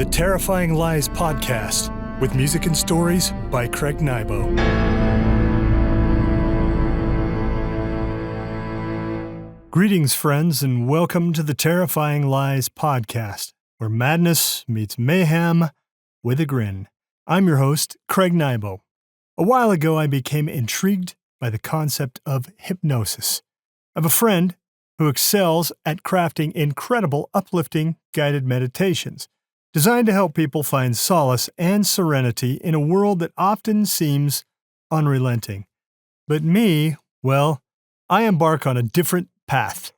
The Terrifying Lies Podcast, with music and stories by Craig Nybo. Greetings, friends, and welcome to the Terrifying Lies Podcast, where madness meets mayhem with a grin. I'm your host, Craig Nybo. A while ago, I became intrigued by the concept of hypnosis. I have a friend who excels at crafting incredible, uplifting, guided meditations, designed to help people find solace and serenity in a world that often seems unrelenting. But me, well, I embark on a different path,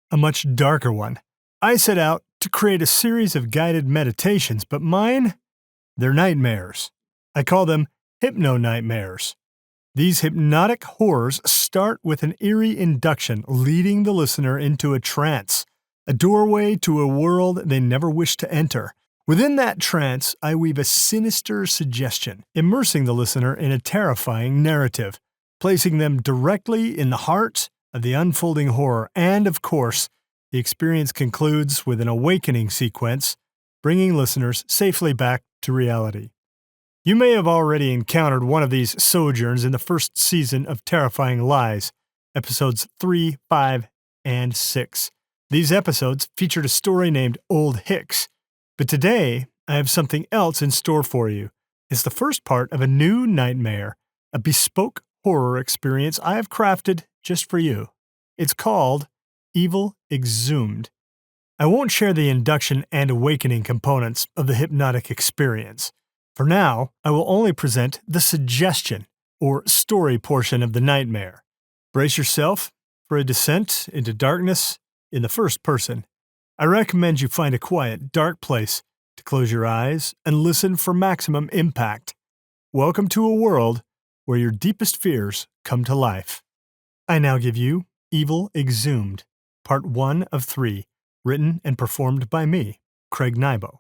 a much darker one. I set out to create a series of guided meditations, but mine, they're nightmares. I call them hypno-nightmares. These hypnotic horrors start with an eerie induction, leading the listener into a trance, a doorway to a world they never wish to enter. Within that trance, I weave a sinister suggestion, immersing the listener in a terrifying narrative, placing them directly in the heart of the unfolding horror. And, of course, the experience concludes with an awakening sequence, bringing listeners safely back to reality. You may have already encountered one of these sojourns in the first season of Terrifying Lies, episodes 3, 5, and 6. These episodes featured a story named Old Hicks. But today, I have something else in store for you. It's the first part of a new nightmare, a bespoke horror experience I have crafted just for you. It's called Evil Exhumed. I won't share the induction and awakening components of the hypnotic experience. For now, I will only present the suggestion or story portion of the nightmare. Brace yourself for a descent into darkness in the first person. I recommend you find a quiet, dark place to close your eyes and listen for maximum impact. Welcome to a world where your deepest fears come to life. I now give you Evil Exhumed, Part 1 of 3, written and performed by me, Craig Nybo.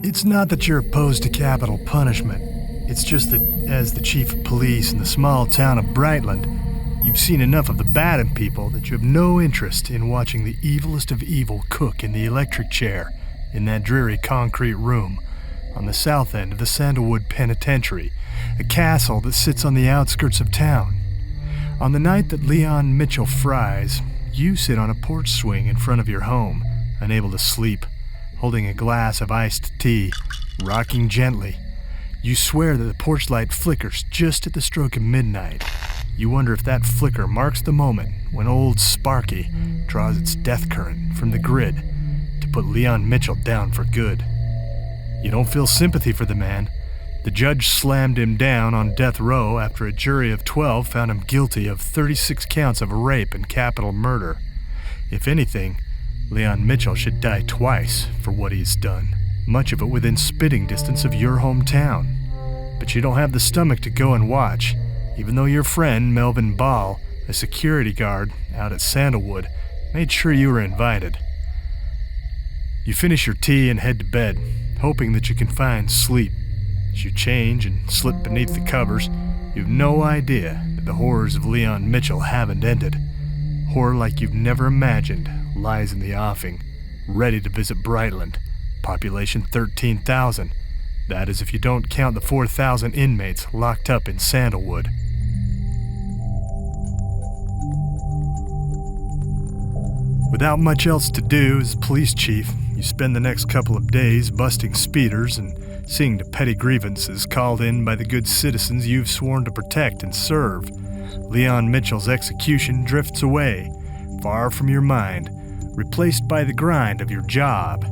It's not that you're opposed to capital punishment. It's just that, as the chief of police in the small town of Brightland, you've seen enough of the bad in people that you have no interest in watching the evilest of evil cook in the electric chair in that dreary concrete room on the south end of the Sandalwood Penitentiary, a castle that sits on the outskirts of town. On the night that Leon Mitchell fries, you sit on a porch swing in front of your home, unable to sleep, holding a glass of iced tea, rocking gently. You swear that the porch light flickers just at the stroke of midnight. You wonder if that flicker marks the moment when old Sparky draws its death current from the grid to put Leon Mitchell down for good. You don't feel sympathy for the man. The judge slammed him down on death row after a jury of 12 found him guilty of 36 counts of rape and capital murder. If anything, Leon Mitchell should die twice for what he's done, much of it within spitting distance of your hometown. But you don't have the stomach to go and watch, even though your friend Melvin Ball, a security guard out at Sandalwood, made sure you were invited. You finish your tea and head to bed, hoping that you can find sleep. As you change and slip beneath the covers, you have no idea that the horrors of Leon Mitchell haven't ended. Horror like you've never imagined lies in the offing, ready to visit Brightland, population 13,000. That is if you don't count the 4,000 inmates locked up in Sandalwood. Without much else to do as police chief, you spend the next couple of days busting speeders and seeing to petty grievances called in by the good citizens you've sworn to protect and serve. Leon Mitchell's execution drifts away, far from your mind, replaced by the grind of your job.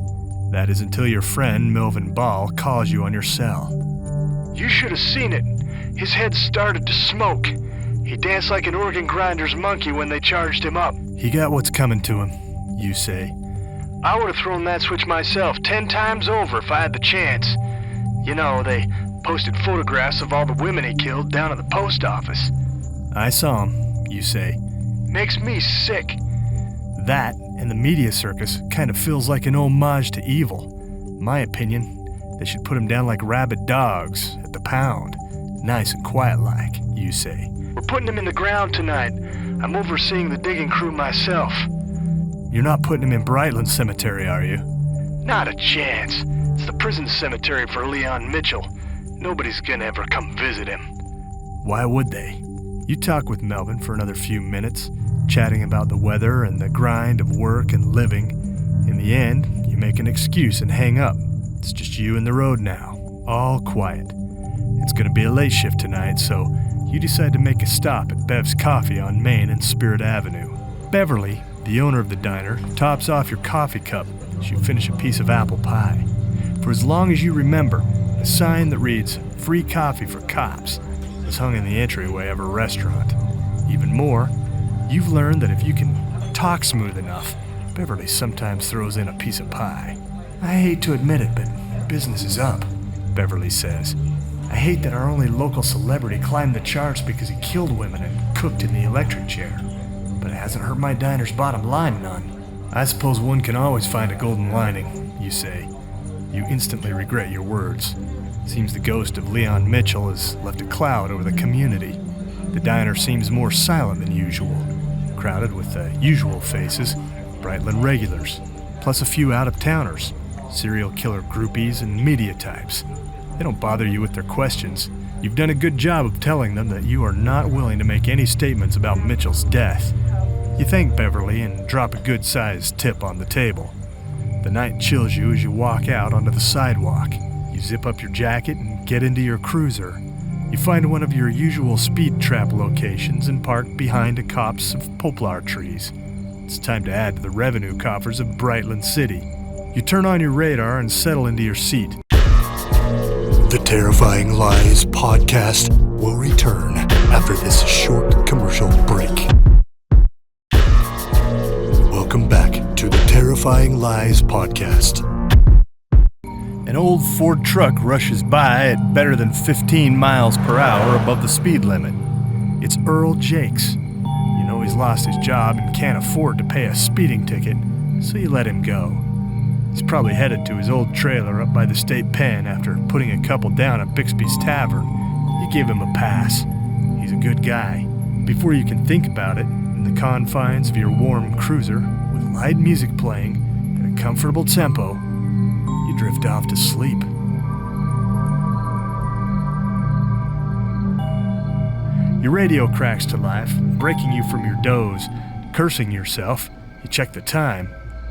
That is until your friend Melvin Ball calls you on your cell. You should have seen it. His head started to smoke. He danced like an organ grinder's monkey when they charged him up. He got what's coming to him, you say. I would have thrown that switch myself 10 times over if I had the chance. You know, they posted photographs of all the women he killed down at the post office. I saw him, you say. Makes me sick. That And the media circus kind of feels like an homage to evil. In my opinion, they should put him down like rabid dogs at the pound. Nice and quiet like, you say. We're putting him in the ground tonight. I'm overseeing the digging crew myself. You're not putting him in Brightland Cemetery, are you? Not a chance. It's the prison cemetery for Leon Mitchell. Nobody's gonna ever come visit him. Why would they? You talk with Melvin for another few minutes, chatting about the weather and the grind of work and living. In the end, you make an excuse and hang up. It's just you and the road now, all quiet. It's gonna be a late shift tonight, so you decide to make a stop at Bev's Coffee on Main and Spirit Avenue. Beverly, the owner of the diner, tops off your coffee cup as you finish a piece of apple pie. For as long as you remember, a sign that reads, "Free coffee for cops," is hung in the entryway of her restaurant. Even more, you've learned that if you can talk smooth enough, Beverly sometimes throws in a piece of pie. "I hate to admit it, but business is up," Beverly says. "I hate that our only local celebrity climbed the charts because he killed women and cooked in the electric chair. But it hasn't hurt my diner's bottom line none." "I suppose one can always find a golden lining," you say. You instantly regret your words. Seems the ghost of Leon Mitchell has left a cloud over the community. The diner seems more silent than usual, crowded with the usual faces, Brightland regulars, plus a few out-of-towners, serial killer groupies and media types. They don't bother you with their questions. You've done a good job of telling them that you are not willing to make any statements about Mitchell's death. You thank Beverly and drop a good-sized tip on the table. The night chills you as you walk out onto the sidewalk. You zip up your jacket and get into your cruiser. You find one of your usual speed trap locations and park behind a copse of poplar trees. It's time to add to the revenue coffers of Brightland City. You turn on your radar and settle into your seat. The Terrifying Lies podcast will return after this short commercial break. Welcome back to the Terrifying Lies podcast. An old Ford truck rushes by at better than 15 miles per hour above the speed limit. It's Earl Jakes. You know he's lost his job and can't afford to pay a speeding ticket, so you let him go. He's probably headed to his old trailer up by the state pen after putting a couple down at Bixby's Tavern. You give him a pass. He's a good guy. Before you can think about it, in the confines of your warm cruiser, with light music playing at a comfortable tempo, you drift off to sleep. Your radio cracks to life, breaking you from your doze. Cursing yourself, you check the time.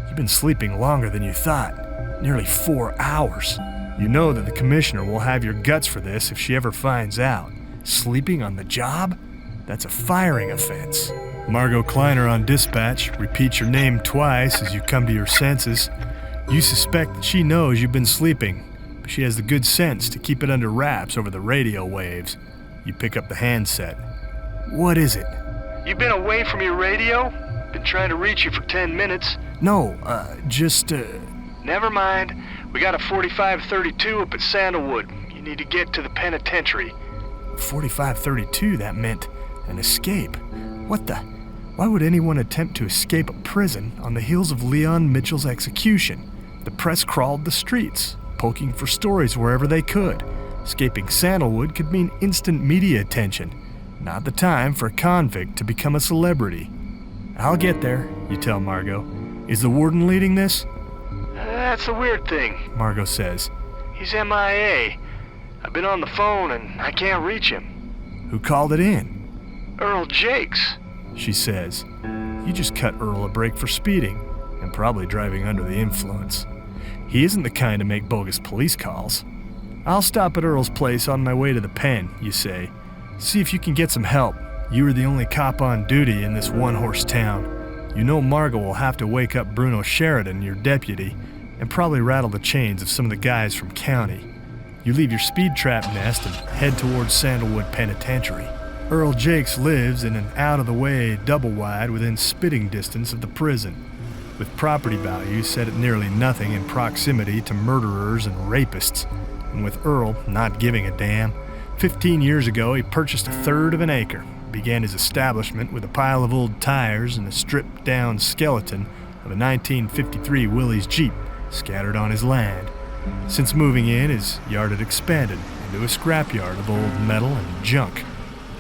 You've been sleeping longer than you thought, nearly 4 hours. You know that the commissioner will have your guts for this if she ever finds out. Sleeping on the job? That's a firing offense. Margot Kleiner on dispatch repeats your name twice as you come to your senses. You suspect that she knows you've been sleeping, but she has the good sense to keep it under wraps over the radio waves. You pick up the handset. What is it? You been away from your radio? Been trying to reach you for 10 minutes. No, Never mind. We got a 4532 up at Sandalwood. You need to get to the penitentiary. 4532, that meant an escape. What the? Why would anyone attempt to escape a prison on the heels of Leon Mitchell's execution? The press crawled the streets, poking for stories wherever they could. Escaping Sandalwood could mean instant media attention. Not the time for a convict to become a celebrity. I'll get there, you tell Margot. Is the warden leading this? That's the weird thing, Margot says. He's MIA. I've been on the phone and I can't reach him. Who called it in? Earl Jakes, she says. You just cut Earl a break for speeding and probably driving under the influence. He isn't the kind to make bogus police calls. I'll stop at Earl's place on my way to the pen, you say. See if you can get some help. You are the only cop on duty in this one-horse town. You know Margot will have to wake up Bruno Sheridan, your deputy, and probably rattle the chains of some of the guys from county. You leave your speed trap nest and head towards Sandalwood Penitentiary. Earl Jakes lives in an out-of-the-way double-wide within spitting distance of the prison, with property values set at nearly nothing in proximity to murderers and rapists. And with Earl not giving a damn, 15 years ago he purchased a third of an acre, began his establishment with a pile of old tires and a stripped-down skeleton of a 1953 Willys Jeep scattered on his land. Since moving in, his yard had expanded into a scrapyard of old metal and junk.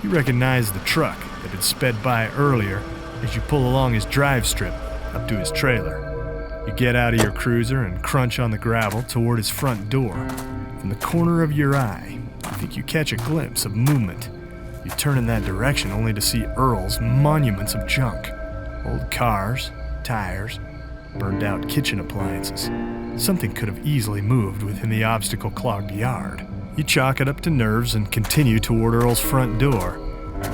You recognize the truck that had sped by earlier as you pull along his drive strip up to his trailer. You get out of your cruiser and crunch on the gravel toward his front door. From the corner of your eye, you think you catch a glimpse of movement. You turn in that direction only to see Earl's monuments of junk. Old cars, tires, burned out kitchen appliances. Something could have easily moved within the obstacle-clogged yard. You chalk it up to nerves and continue toward Earl's front door.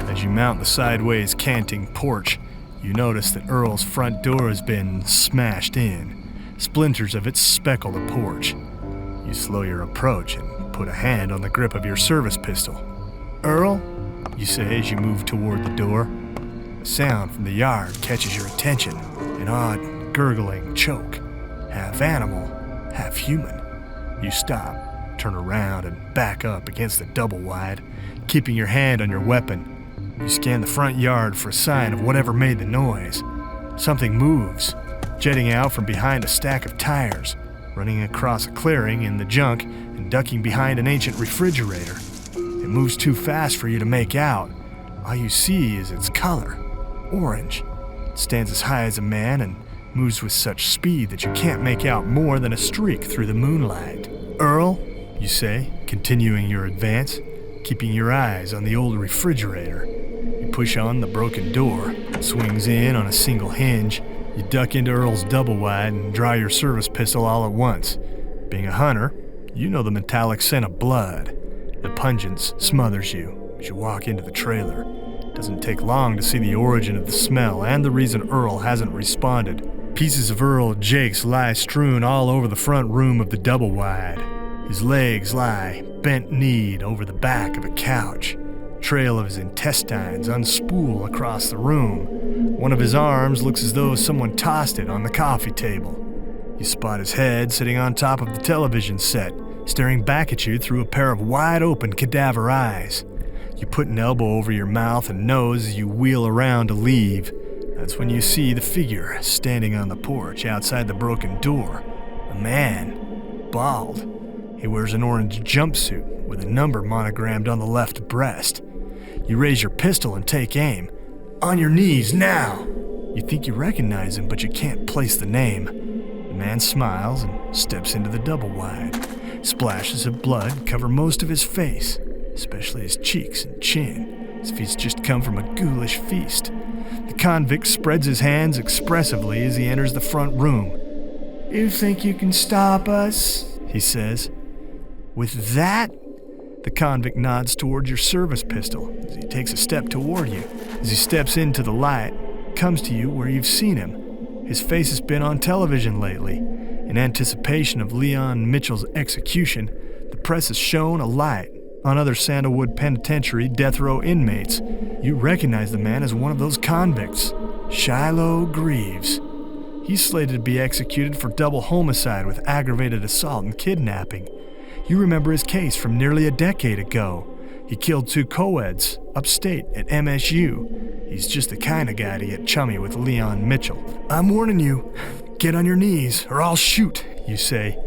As you mount the sideways canting porch, you notice that Earl's front door has been smashed in. Splinters of it speckle the porch. You slow your approach and put a hand on the grip of your service pistol. "Earl?" you say as you move toward the door. A sound from the yard catches your attention, an odd, gurgling choke, half animal, half human. You stop, turn around, and back up against the double-wide, keeping your hand on your weapon. You scan the front yard for a sign of whatever made the noise. Something moves, jetting out from behind a stack of tires, running across a clearing in the junk and ducking behind an ancient refrigerator. It moves too fast for you to make out. All you see is its color, orange. It stands as high as a man and moves with such speed that you can't make out more than a streak through the moonlight. "Earl?" you say, continuing your advance, keeping your eyes on the old refrigerator. You push on the broken door. It swings in on a single hinge. You duck into Earl's double-wide and draw your service pistol all at once. Being a hunter, you know the metallic scent of blood. The pungence smothers you as you walk into the trailer. It doesn't take long to see the origin of the smell and the reason Earl hasn't responded. Pieces of Earl Jakes lie strewn all over the front room of the double-wide. His legs lie bent-kneed over the back of a couch. A trail of his intestines unspool across the room. One of his arms looks as though someone tossed it on the coffee table. You spot his head sitting on top of the television set, staring back at you through a pair of wide-open cadaver eyes. You put an elbow over your mouth and nose as you wheel around to leave. That's when you see the figure standing on the porch outside the broken door. A man, bald. He wears an orange jumpsuit with a number monogrammed on the left breast. You raise your pistol and take aim. "On your knees, now!" You think you recognize him, but you can't place the name. The man smiles and steps into the double-wide. Splashes of blood cover most of his face, especially his cheeks and chin, as if he's just come from a ghoulish feast. The convict spreads his hands expressively as he enters the front room. "You think you can stop us?" he says. With that, the convict nods toward your service pistol as he takes a step toward you. As he steps into the light, comes to you where you've seen him. His face has been on television lately. In anticipation of Leon Mitchell's execution, the press has shown a light on other Sandalwood Penitentiary death row inmates. You recognize the man as one of those convicts, Shiloh Greaves. He's slated to be executed for double homicide with aggravated assault and kidnapping. You remember his case from nearly a decade ago. He killed 2 co-eds upstate at MSU. He's just the kind of guy to get chummy with Leon Mitchell. "I'm warning you, get on your knees or I'll shoot," you say.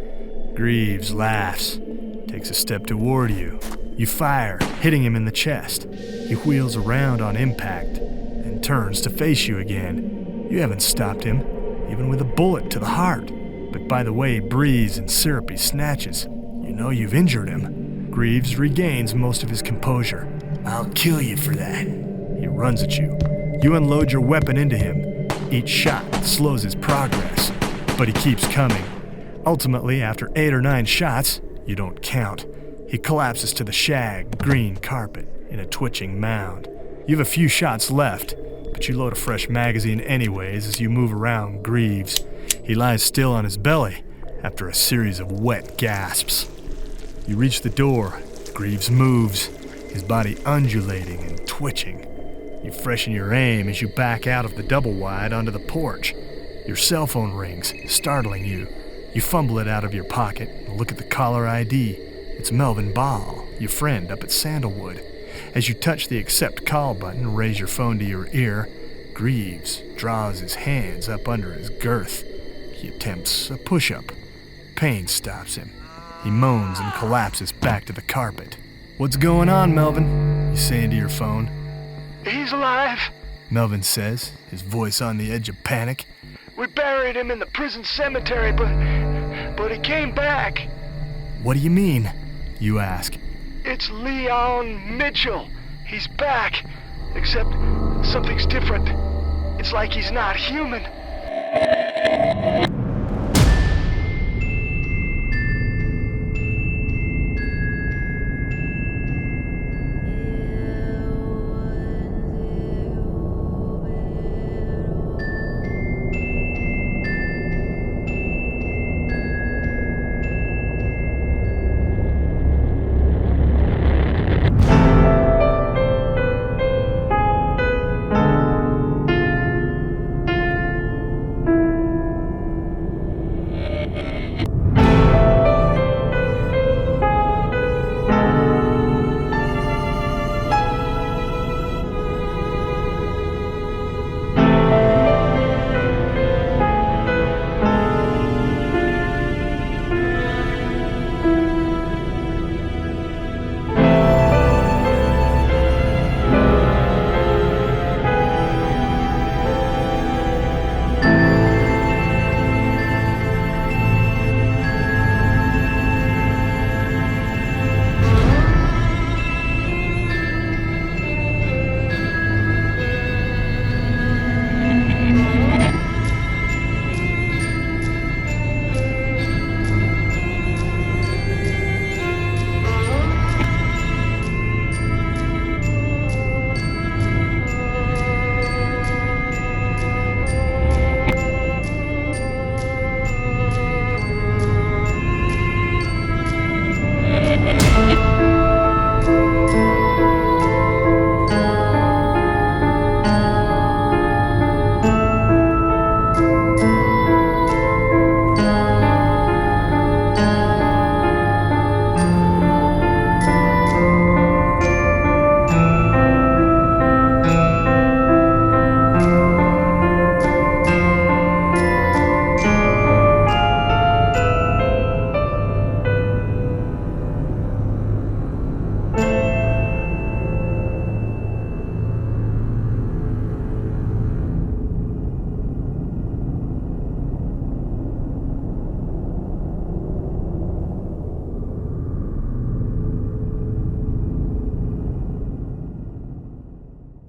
Greaves laughs, takes a step toward you. You fire, hitting him in the chest. He wheels around on impact and turns to face you again. You haven't stopped him, even with a bullet to the heart. But by the way he breathes in syrupy snatches, you know you've injured him. Greaves regains most of his composure. "I'll kill you for that." He runs at you. You unload your weapon into him. Each shot slows his progress, but he keeps coming. Ultimately, after 8 or 9 shots, you don't count, he collapses to the shag green carpet in a twitching mound. You have a few shots left, but you load a fresh magazine anyways as you move around Greaves. He lies still on his belly after a series of wet gasps. You reach the door. Greaves moves, his body undulating and twitching. You freshen your aim as you back out of the double-wide onto the porch. Your cell phone rings, startling you. You fumble it out of your pocket and look at the caller ID. It's Melvin Ball, your friend up at Sandalwood. As you touch the accept call button and raise your phone to your ear, Greaves draws his hands up under his girth. He attempts a push-up. Pain stops him. He moans and collapses back to the carpet. "What's going on, Melvin?" you say into your phone. He's alive. Melvin says, his voice on the edge of panic. We buried him in the prison cemetery, but he came back. "What do you mean?" you ask. It's Leon Mitchell. He's back. Except something's different. It's like he's not human.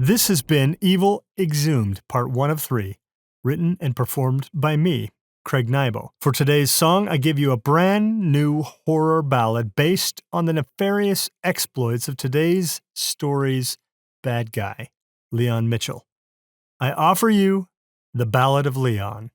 This has been Evil Exhumed, Part 1 of 3, written and performed by me, Craig Nybo. For today's song, I give you a brand new horror ballad based on the nefarious exploits of today's story's bad guy, Leon Mitchell. I offer you The Ballad of Leon.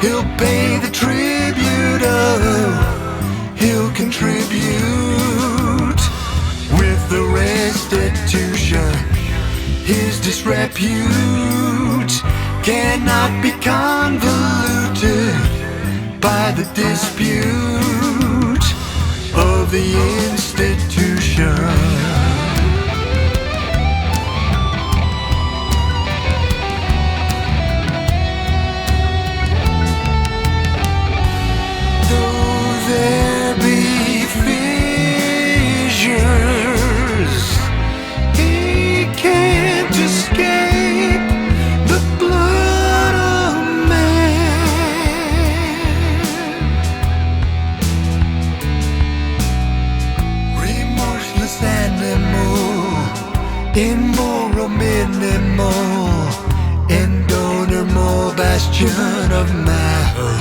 He'll pay the tribute, he'll contribute with the restitution. His disrepute cannot be convoluted by the dispute of the institution. Immoral minimal, indomitable bastion of manhood.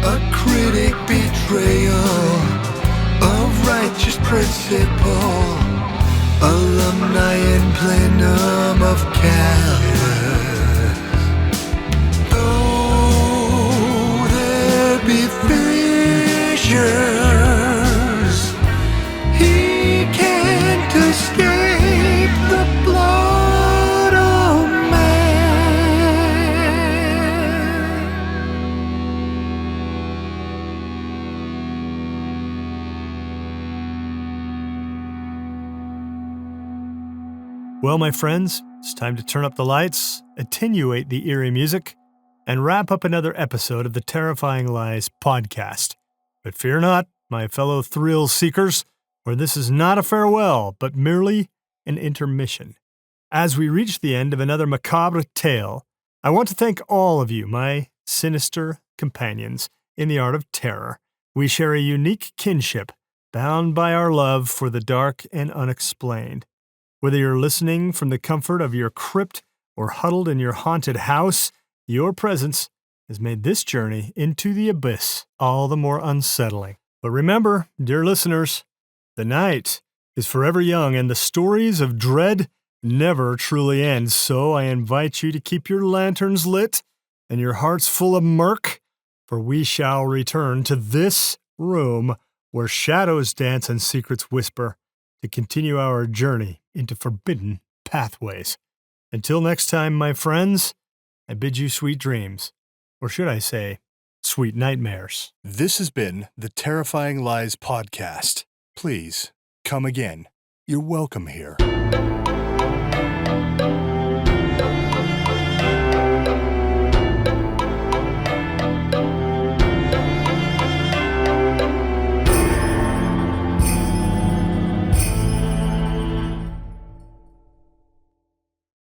A critic betrayal of righteous principle, alumni in plenum of callous. Though there be fissures, he can't escape the blood of man. Well, my friends, it's time to turn up the lights, attenuate the eerie music, and wrap up another episode of the Terrifying Lies podcast. But fear not, my fellow thrill seekers, for this is not a farewell, but merely an intermission. As we reach the end of another macabre tale, I want to thank all of you, my sinister companions in the art of terror. We share a unique kinship, bound by our love for the dark and unexplained. Whether you're listening from the comfort of your crypt or huddled in your haunted house, your presence has made this journey into the abyss all the more unsettling. But remember, dear listeners, the night is forever young, and the stories of dread never truly end. So I invite you to keep your lanterns lit and your hearts full of murk, for we shall return to this room where shadows dance and secrets whisper to continue our journey into forbidden pathways. Until next time, my friends, I bid you sweet dreams, or should I say, sweet nightmares. This has been the Terrifying Lies podcast. Please, come again. You're welcome here.